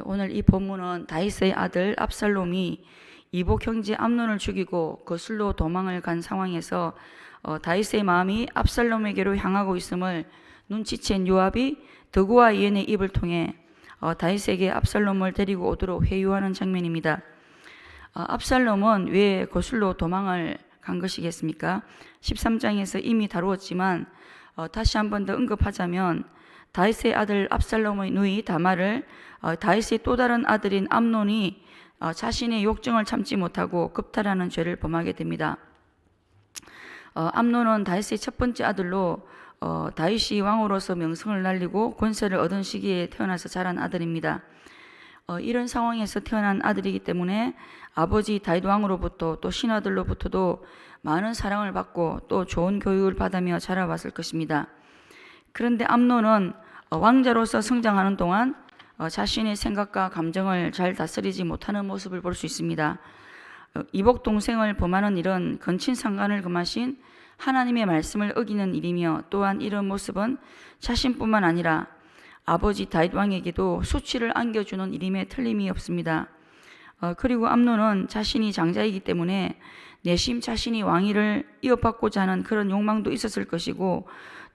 오늘 이 본문은 다윗의 아들 압살롬이 이복 형제 암논을 죽이고 거슬로 도망을 간 상황에서 다윗의 마음이 압살롬에게로 향하고 있음을 눈치챈 요압이 드구와 이엔의 입을 통해 다윗에게 압살롬을 데리고 오도록 회유하는 장면입니다. 압살롬은 왜 거슬로 도망을 간 것이겠습니까? 13장에서 이미 다루었지만 다시 한 번 더 언급하자면 다윗의 아들 압살롬의 누이 다말을 다윗의 또 다른 아들인 암논이 자신의 욕정을 참지 못하고 급탈하는 죄를 범하게 됩니다. 암논은 다윗의 첫 번째 아들로 다윗이 왕으로서 명성을 날리고 권세를 얻은 시기에 태어나서 자란 아들입니다. 이런 상황에서 태어난 아들이기 때문에 아버지 다윗 왕으로부터 또 신하들로부터도 많은 사랑을 받고 또 좋은 교육을 받으며 자라왔을 것입니다. 그런데 암논은 왕자로서 성장하는 동안 자신의 생각과 감정을 잘 다스리지 못하는 모습을 볼 수 있습니다. 이복 동생을 범하는 일은 건친상간을 금하신 하나님의 말씀을 어기는 일이며, 또한 이런 모습은 자신뿐만 아니라 아버지 다윗 왕에게도 수치를 안겨주는 일임에 틀림이 없습니다. 그리고 암논은 자신이 장자이기 때문에 내심 자신이 왕위를 이어받고자 하는 그런 욕망도 있었을 것이고,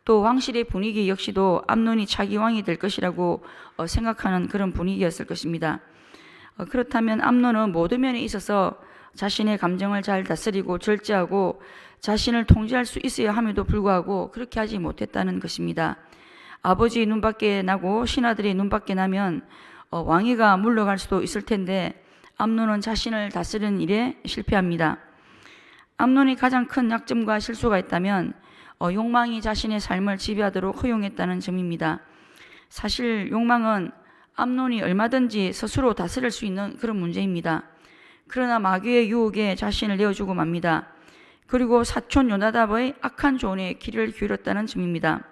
또 왕실의 분위기 역시도 암논이 차기 왕이 될 것이라고 생각하는 그런 분위기였을 것입니다. 그렇다면 암논은 모든 면에 있어서 자신의 감정을 잘 다스리고 절제하고 자신을 통제할 수 있어야 함에도 불구하고 그렇게 하지 못했다는 것입니다. 아버지의 눈밖에 나고 신하들의 눈밖에 나면 왕위가 물러갈 수도 있을 텐데 암논은 자신을 다스리는 일에 실패합니다. 암논이 가장 큰 약점과 실수가 있다면 욕망이 자신의 삶을 지배하도록 허용했다는 점입니다. 사실 욕망은 암논이 얼마든지 스스로 다스릴 수 있는 그런 문제입니다. 그러나 마귀의 유혹에 자신을 내어주고 맙니다. 그리고 사촌 요나답의 악한 조언에 귀를 기울였다는 점입니다.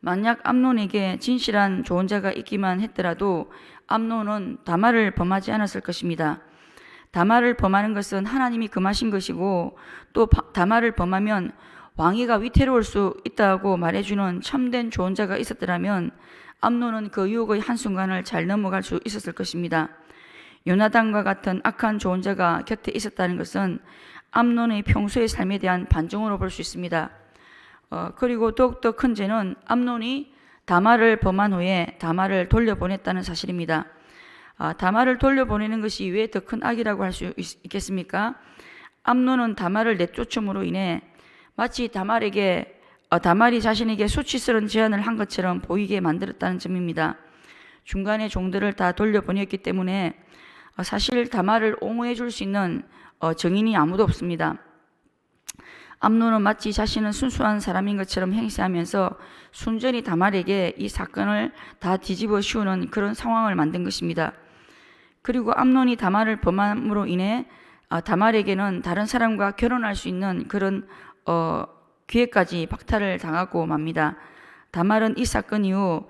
만약 암논에게 진실한 조언자가 있기만 했더라도 암논은 다말을 범하지 않았을 것입니다. 다말을 범하는 것은 하나님이 금하신 것이고, 또 다말을 범하면 왕위가 위태로울 수 있다고 말해주는 참된 조언자가 있었더라면 암논은 그 유혹의 한순간을 잘 넘어갈 수 있었을 것입니다. 요나단과 같은 악한 조언자가 곁에 있었다는 것은 암논의 평소의 삶에 대한 반증으로 볼 수 있습니다. 그리고 더욱더 큰 죄는 암논이 다말을 범한 후에 다말을 돌려보냈다는 사실입니다. 다말을 돌려보내는 것이 왜 더 큰 악이라고 할 수 있겠습니까? 암논은 다말을 내쫓음으로 인해 마치 다말이 자신에게 수치스러운 제안을 한 것처럼 보이게 만들었다는 점입니다. 중간에 종들을 다 돌려보냈기 때문에 사실 다말을 옹호해 줄 수 있는 증인이 아무도 없습니다. 암논은 마치 자신은 순수한 사람인 것처럼 행세하면서 순전히 다말에게 이 사건을 다 뒤집어 씌우는 그런 상황을 만든 것입니다. 그리고 암논이 다말을 범함으로 인해 다말에게는 다른 사람과 결혼할 수 있는 그런 기회까지 박탈을 당하고 맙니다. 다말은 이 사건 이후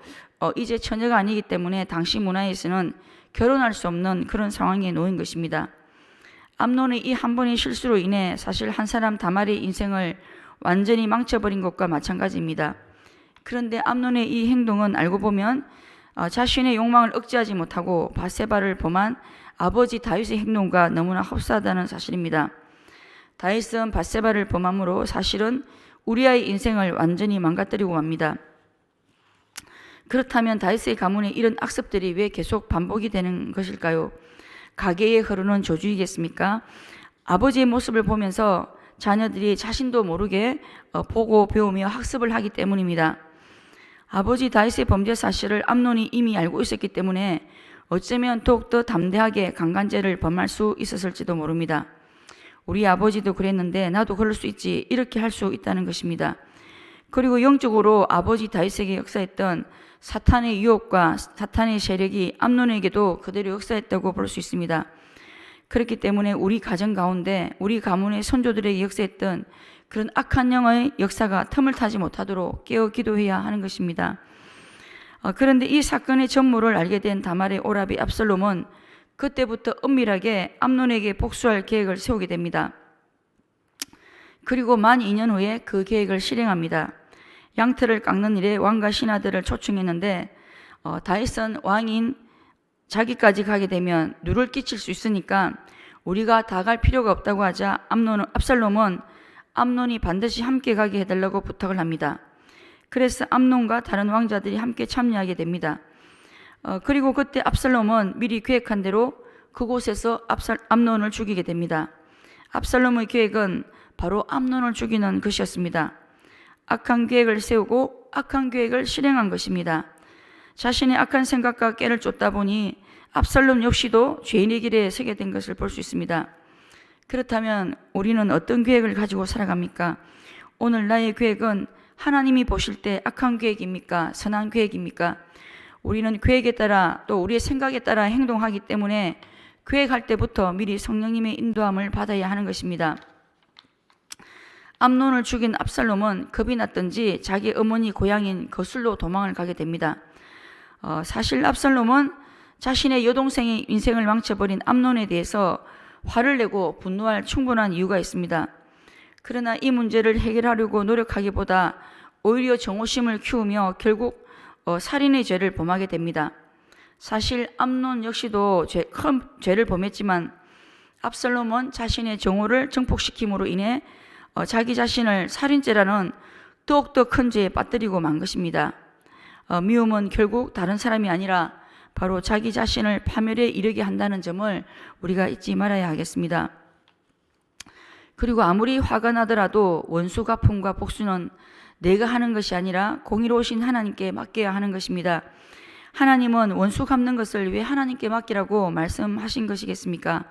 이제 처녀가 아니기 때문에 당시 문화에서는 결혼할 수 없는 그런 상황에 놓인 것입니다. 암논의 이 한 번의 실수로 인해 사실 한 사람 다말의 인생을 완전히 망쳐버린 것과 마찬가지입니다. 그런데 암논의 이 행동은 알고 보면 자신의 욕망을 억제하지 못하고 밧세바를 범한 아버지 다윗의 행동과 너무나 흡사하다는 사실입니다. 다윗은 밧세바를 범함으로 사실은 우리아의 인생을 완전히 망가뜨리고 맙니다. 그렇다면 다윗의 가문에 이런 악습들이 왜 계속 반복이 되는 것일까요? 가계에 흐르는 저주이겠습니까? 아버지의 모습을 보면서 자녀들이 자신도 모르게 보고 배우며 학습을 하기 때문입니다. 아버지 다윗의 범죄 사실을 암논이 이미 알고 있었기 때문에 어쩌면 더욱더 담대하게 강간죄를 범할 수 있었을지도 모릅니다. 우리 아버지도 그랬는데 나도 그럴 수 있지, 이렇게 할 수 있다는 것입니다. 그리고 영적으로 아버지 다윗에게 역사했던 사탄의 유혹과 사탄의 세력이 암논에게도 그대로 역사했다고 볼 수 있습니다. 그렇기 때문에 우리 가정 가운데 우리 가문의 선조들에게 역사했던 그런 악한 영의 역사가 틈을 타지 못하도록 깨어 기도해야 하는 것입니다. 그런데 이 사건의 전모를 알게 된 다말의 오라비 압살롬은 그때부터 은밀하게 암논에게 복수할 계획을 세우게 됩니다. 그리고 만 2년 후에 그 계획을 실행합니다. 양털을 깎는 일에 왕과 신하들을 초청했는데 다윗은 왕인 자기까지 가게 되면 누를 끼칠 수 있으니까 우리가 다 갈 필요가 없다고 하자 압살롬은 암논이 반드시 함께 가게 해달라고 부탁을 합니다. 그래서 암논과 다른 왕자들이 함께 참여하게 됩니다. 그리고 그때 압살롬은 미리 계획한 대로 그곳에서 암논을 죽이게 됩니다. 압살롬의 계획은 바로 암논을 죽이는 것이었습니다. 악한 계획을 세우고 악한 계획을 실행한 것입니다. 자신의 악한 생각과 깨를 쫓다 보니 압살롬 역시도 죄인의 길에 서게 된 것을 볼 수 있습니다. 그렇다면 우리는 어떤 계획을 가지고 살아갑니까? 오늘 나의 계획은 하나님이 보실 때 악한 계획입니까? 선한 계획입니까? 우리는 계획에 따라 또 우리의 생각에 따라 행동하기 때문에 계획할 때부터 미리 성령님의 인도함을 받아야 하는 것입니다. 암논을 죽인 압살롬은 겁이 났던지 자기 어머니 고향인 거슬로 도망을 가게 됩니다. 사실 압살롬은 자신의 여동생의 인생을 망쳐버린 암논에 대해서 화를 내고 분노할 충분한 이유가 있습니다. 그러나 이 문제를 해결하려고 노력하기보다 오히려 정오심을 키우며 결국 살인의 죄를 범하게 됩니다. 사실 암논 역시도 큰 죄를 범했지만 압살롬은 자신의 정오를 증폭시킴으로 인해 자기 자신을 살인죄라는 더욱더 큰 죄에 빠뜨리고 만 것입니다. 미움은 결국 다른 사람이 아니라 바로 자기 자신을 파멸에 이르게 한다는 점을 우리가 잊지 말아야 하겠습니다. 그리고 아무리 화가 나더라도 원수 갚음과 복수는 내가 하는 것이 아니라 공의로우신 하나님께 맡겨야 하는 것입니다. 하나님은 원수 갚는 것을 왜 하나님께 맡기라고 말씀하신 것이겠습니까?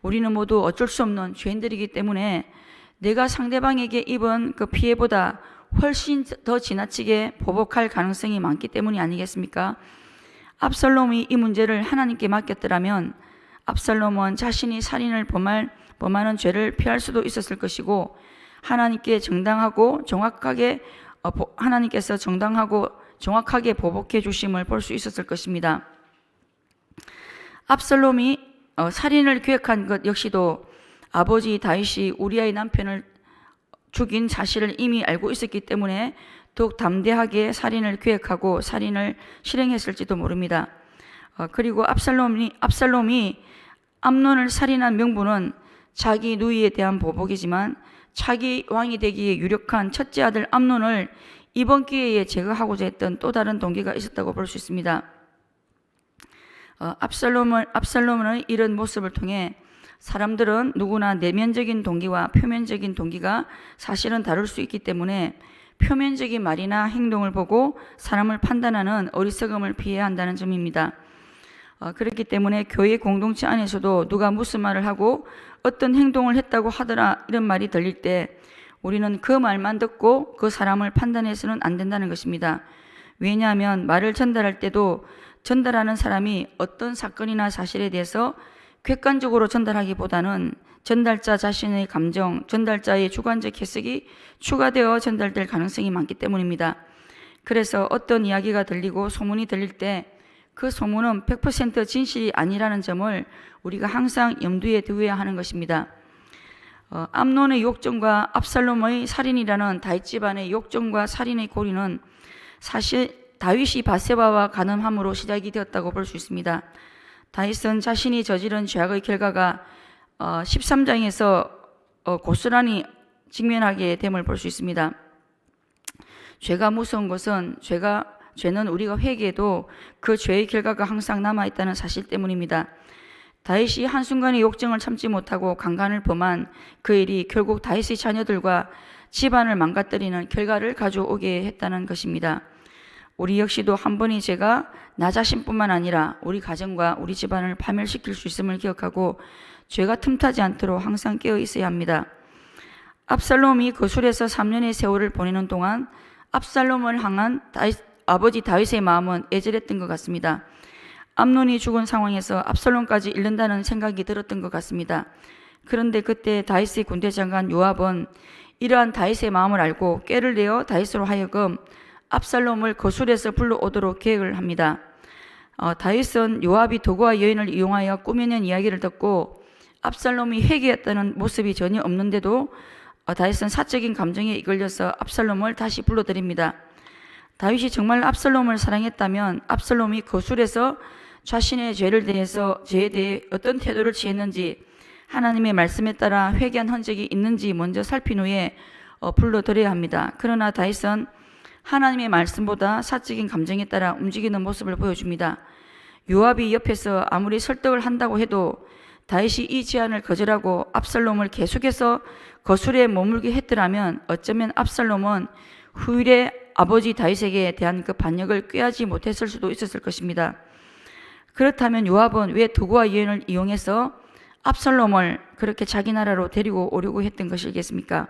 우리는 모두 어쩔 수 없는 죄인들이기 때문에 내가 상대방에게 입은 그 피해보다 훨씬 더 지나치게 보복할 가능성이 많기 때문이 아니겠습니까? 압살롬이 이 문제를 하나님께 맡겼더라면 압살롬은 자신이 살인을 범하는 죄를 피할 수도 있었을 것이고 하나님께서 정당하고 정확하게 보복해 주심을 볼 수 있었을 것입니다. 압살롬이 살인을 계획한 것 역시도 아버지 다윗이 우리아의 남편을 죽인 사실을 이미 알고 있었기 때문에 더욱 담대하게 살인을 계획하고 살인을 실행했을지도 모릅니다. 그리고 압살롬이 암논을 살인한 명분은 자기 누이에 대한 보복이지만 자기 왕이 되기에 유력한 첫째 아들 암논을 이번 기회에 제거하고자 했던 또 다른 동기가 있었다고 볼 수 있습니다. 압살롬의 이런 모습을 통해 사람들은 누구나 내면적인 동기와 표면적인 동기가 사실은 다를 수 있기 때문에 표면적인 말이나 행동을 보고 사람을 판단하는 어리석음을 피해야 한다는 점입니다. 그렇기 때문에 교회 공동체 안에서도 누가 무슨 말을 하고 어떤 행동을 했다고 하더라 이런 말이 들릴 때 우리는 그 말만 듣고 그 사람을 판단해서는 안 된다는 것입니다. 왜냐하면 말을 전달할 때도 전달하는 사람이 어떤 사건이나 사실에 대해서 객관적으로 전달하기보다는 전달자 자신의 감정, 전달자의 주관적 해석이 추가되어 전달될 가능성이 많기 때문입니다. 그래서 어떤 이야기가 들리고 소문이 들릴 때 그 소문은 100% 진실이 아니라는 점을 우리가 항상 염두에 두어야 하는 것입니다. 암논의 욕정과 압살롬의 살인이라는 다윗 집안의 욕정과 살인의 고리는 사실 다윗이 밧세바와 간음함으로 시작이 되었다고 볼 수 있습니다. 다윗은 자신이 저지른 죄악의 결과가 13장에서 고스란히 직면하게 됨을 볼 수 있습니다. 죄가 무서운 것은 죄는 우리가 회개해도 그 죄의 결과가 항상 남아있다는 사실 때문입니다. 다윗이 한순간의 욕정을 참지 못하고 강간을 범한 그 일이 결국 다윗의 자녀들과 집안을 망가뜨리는 결과를 가져오게 했다는 것입니다. 우리 역시도 한 번의 죄가 나 자신뿐만 아니라 우리 가정과 우리 집안을 파멸시킬 수 있음을 기억하고 죄가 틈타지 않도록 항상 깨어 있어야 합니다. 압살롬이 거술에서 3년의 세월을 보내는 동안 압살롬을 향한 아버지 다윗의 마음은 애절했던 것 같습니다. 암논이 죽은 상황에서 압살롬까지 잃는다는 생각이 들었던 것 같습니다. 그런데 그때 다윗의 군대 장관 요압은 이러한 다윗의 마음을 알고 꾀를 내어 다윗으로 하여금 압살롬을 거술에서 불러오도록 계획을 합니다. 다윗은 요압이 도구와 여인을 이용하여 꾸며낸 이야기를 듣고 압살롬이 회개했다는 모습이 전혀 없는데도 다윗은 사적인 감정에 이끌려서 압살롬을 다시 불러들입니다. 다윗이 정말 압살롬을 사랑했다면 압살롬이 거술에서 자신의 죄에 대해 어떤 태도를 취했는지 하나님의 말씀에 따라 회개한 흔적이 있는지 먼저 살핀 후에 불러들여야 합니다. 그러나 다윗은 하나님의 말씀보다 사적인 감정에 따라 움직이는 모습을 보여줍니다. 요압이 옆에서 아무리 설득을 한다고 해도 다윗이 이 제안을 거절하고 압살롬을 계속해서 거술에 머물게 했더라면 어쩌면 압살롬은 후일에 아버지 다윗에게 대한 그 반역을 꾀하지 못했을 수도 있었을 것입니다. 그렇다면 요압은 왜 도구와 예언을 이용해서 압살롬을 그렇게 자기 나라로 데리고 오려고 했던 것이겠습니까?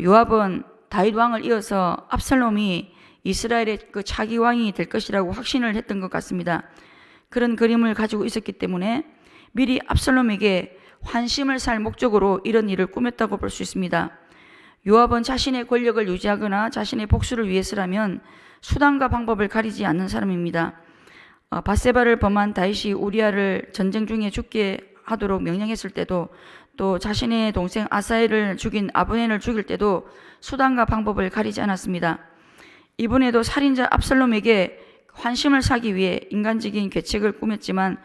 요압은 다윗 왕을 이어서 압살롬이 이스라엘의 그 차기 왕이 될 것이라고 확신을 했던 것 같습니다. 그런 그림을 가지고 있었기 때문에 미리 압살롬에게 환심을 살 목적으로 이런 일을 꾸몄다고 볼 수 있습니다. 요압은 자신의 권력을 유지하거나 자신의 복수를 위해서라면 수단과 방법을 가리지 않는 사람입니다. 밧세바를 범한 다윗이 우리아를 전쟁 중에 죽게 하도록 명령했을 때도, 또 자신의 동생 아사엘을 죽인 아브넬을 죽일 때도 수단과 방법을 가리지 않았습니다. 이번에도 살인자 압살롬에게 환심을 사기 위해 인간적인 계책을 꾸몄지만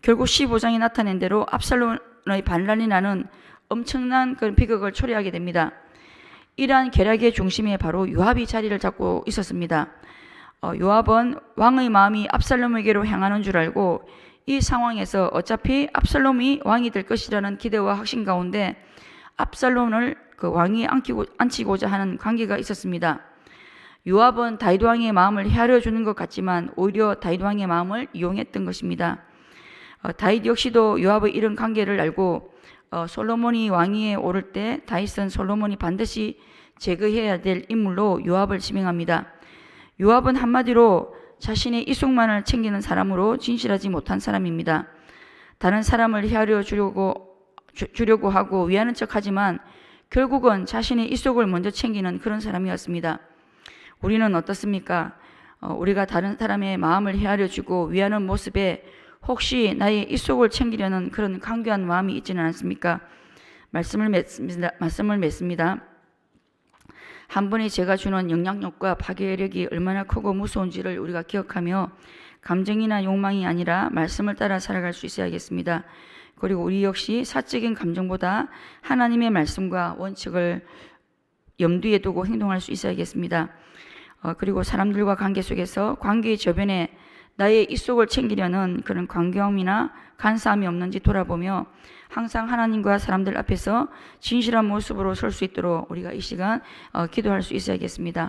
결국 15장이 나타낸 대로 압살롬의 반란이 나는 엄청난 그런 비극을 초래하게 됩니다. 이러한 계략의 중심에 바로 요압이 자리를 잡고 있었습니다. 요압은 왕의 마음이 압살롬에게로 향하는 줄 알고 이 상황에서 어차피 압살롬이 왕이 될 것이라는 기대와 확신 가운데 압살롬을 그 왕위에 앉히고자 하는 관계가 있었습니다. 요압은 다윗 왕의 마음을 헤아려 주는 것 같지만 오히려 다윗 왕의 마음을 이용했던 것입니다. 다윗 역시도 요압의 이런 관계를 알고 솔로몬이 왕위에 오를 때 다윗은 솔로몬이 반드시 제거해야 될 인물로 요압을 지명합니다. 요압은 한마디로 자신의 이속만을 챙기는 사람으로 진실하지 못한 사람입니다. 다른 사람을 헤아려 주려고 하고 위하는 척하지만 결국은 자신의 이속을 먼저 챙기는 그런 사람이었습니다. 우리는 어떻습니까? 우리가 다른 사람의 마음을 헤아려 주고 위하는 모습에 혹시 나의 이속을 챙기려는 그런 강교한 마음이 있지는 않습니까? 말씀을 맺습니다. 한 번에 제가 주는 영향력과 파괴력이 얼마나 크고 무서운지를 우리가 기억하며 감정이나 욕망이 아니라 말씀을 따라 살아갈 수 있어야겠습니다. 그리고 우리 역시 사적인 감정보다 하나님의 말씀과 원칙을 염두에 두고 행동할 수 있어야겠습니다. 그리고 사람들과 관계 속에서 관계의 저변에 나의 입속을 챙기려는 그런 관계함이나 간사함이 없는지 돌아보며 항상 하나님과 사람들 앞에서 진실한 모습으로 설 수 있도록 우리가 이 시간 기도할 수 있어야겠습니다.